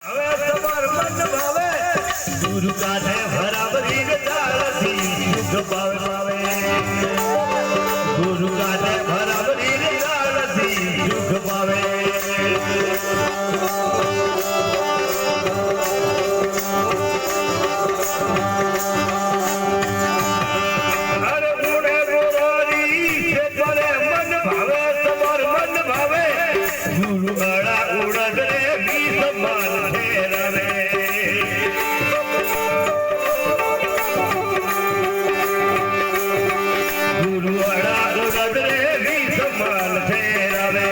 હવે તમાર મન ભાવે ગુરુ કાને ભરાવરી દાળથી સુખ પાવે ગુરુ કાને ભરાવરી દાળથી સુખ પાવે અરે ગુણે ગોરી છે તને મન ભાવે તમાર મન ભાવે ગુરુ ગાળા ઉડદ રે બી સમાન ફેરવે ગુરુ ગાળા ઉડદ રે બી સમાન ફેરવે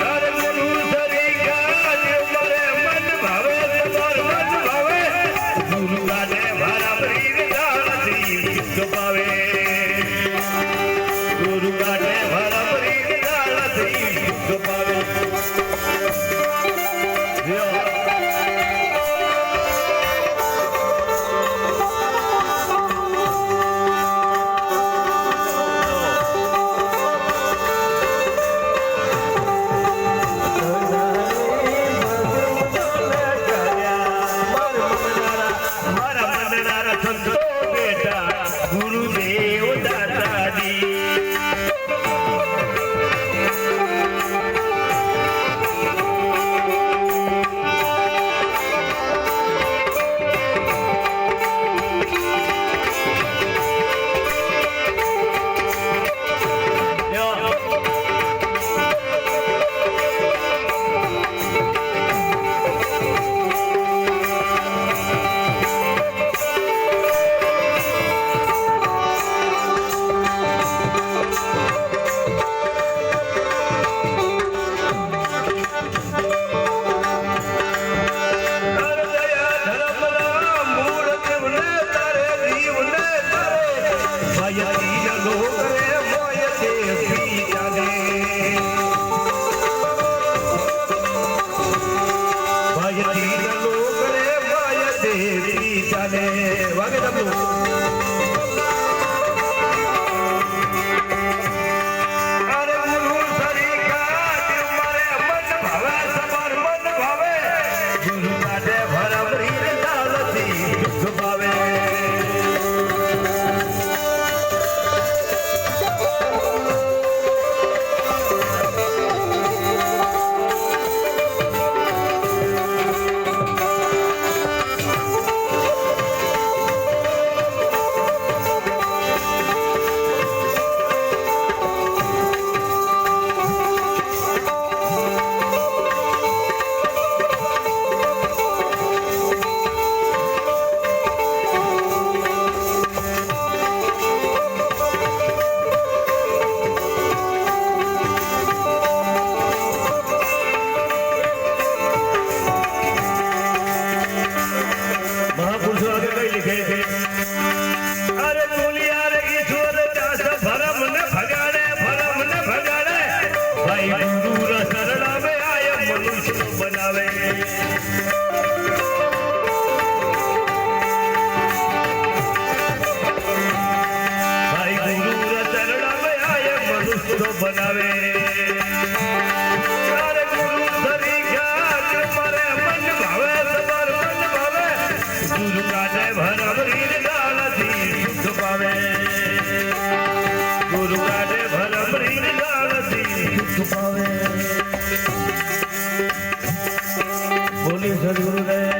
અરે ગુરુ સરી ગાજ મરે મન ભાવે તમાર મન ભાવે ગુરુ ગાને ભરાવરી દાળથી સુખ પાવે ગુરુ કાને ભરાવરી દાળથી સુખ પાવે મારા મનના સંતો બેટા ગુરુદેવ દાદાજી બનાવે અરે ગુરુ સરી ગાજ મરે મન ભાવે તમાર મન ભાવે ગુરુ કાને ભરાવરી દાળથી સુખ પાવે ગુરુ કાને ભરાવરી દાળથી સુખ પાવે બોલી સદગુરુદેવ